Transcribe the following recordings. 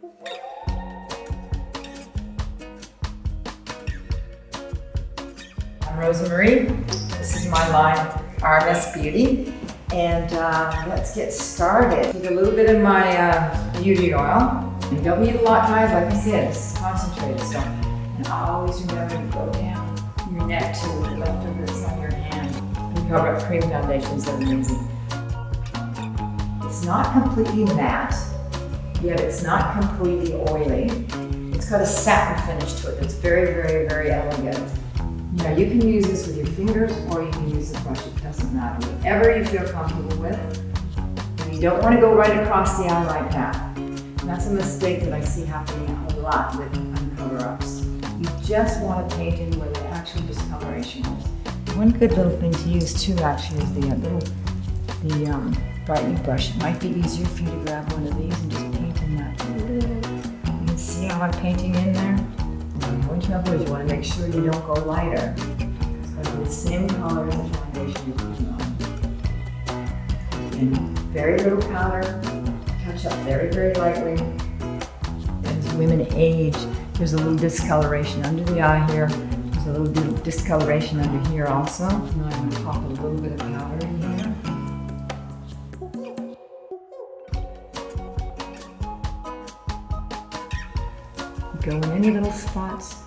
I'm Rosemary. This is my line, RMS Beauty. And let's get started. Take a little bit of my beauty oil. You don't need a lot, guys. Like I said, this is concentrated stuff. And always remember to go down your neck to the left of this on your hand. We talk about cream foundations that are amazing. It's not completely matte, yet it's not completely oily. It's got a satin finish to it that's very, very, very elegant. You know, you can use this with your fingers or you can use the brush, it doesn't matter. Whatever you feel comfortable with. And you don't want to go right across the eye like that. And that's a mistake that I see happening a lot with cover-ups. You just want to paint in where the actual discoloration is. One good little thing to use too actually is the brightening brush. It might be easier for you to grab one of these and just paint in that little. You can see how I'm painting in there? One trouble is you want to make sure you don't go lighter. It's got to be the same color as the foundation you're putting on. And very little powder, touch up very, very lightly. As women age, there's a little discoloration under the eye here. There's a little bit of discoloration under here also. Now I'm going to pop a little bit of powder in here. Go in any little spots,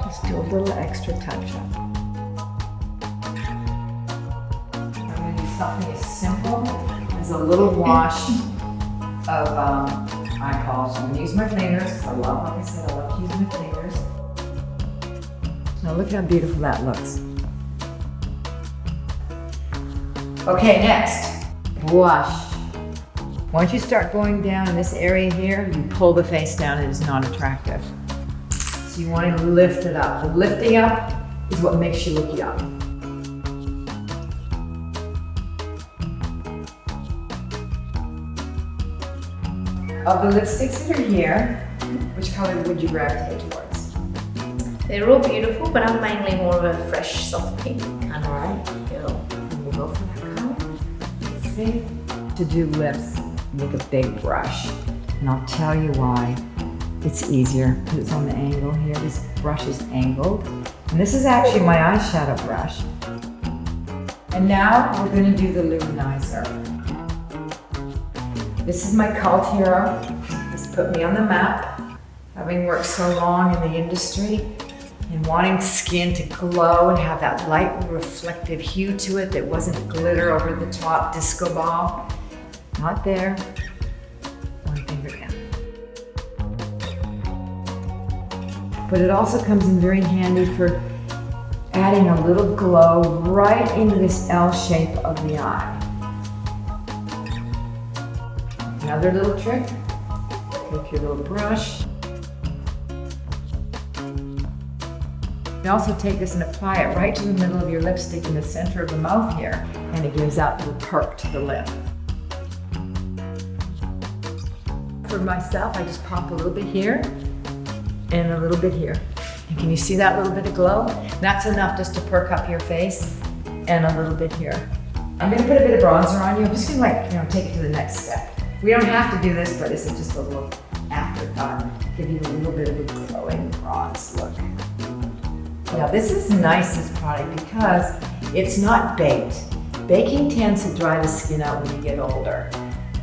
just do a little extra touch-up. I'm going to do something as simple as a little wash of eye polish. I'm going to use my fingers because I love, like I said, I love to use my fingers. Now look how beautiful that looks. Okay, next, blush. Once you start going down in this area here, you pull the face down, it is not attractive. So you want to lift it up. The lifting up is what makes you look young. Of the lipsticks that are here, which color would you gravitate towards? They're all beautiful, but I'm mainly more of a fresh, soft pink kind of girl. And we'll go for that color. Let's see. To do lips with a big brush. And I'll tell you why it's easier, because it's on the angle here. This brush is angled. And this is actually my eyeshadow brush. And now we're going to do the luminizer. This is my cult hero. This put me on the map, having worked so long in the industry and wanting skin to glow and have that light reflective hue to it that wasn't glitter over the top disco ball. Not there. One finger down. But it also comes in very handy for adding a little glow right into this L shape of the eye. Another little trick. Take your little brush. You also take this and apply it right to the middle of your lipstick in the center of the mouth here, and it gives that little perk to the lip. For myself, I just pop a little bit here and a little bit here. And can you see that little bit of glow? That's enough just to perk up your face, and a little bit here. I'm gonna put a bit of bronzer on you. I'm just gonna take it to the next step. We don't have to do this, but it's just a little afterthought. Give you a little bit of a glowing bronze look. Now this is nice, this product, because it's not baked. Baking tends to dry the skin out when you get older.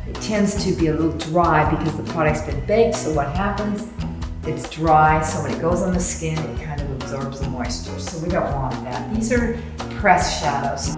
It tends to be a little dry because the product's been baked, so what happens? It's dry, so when it goes on the skin, it kind of absorbs the moisture, so we don't want that. These are pressed shadows.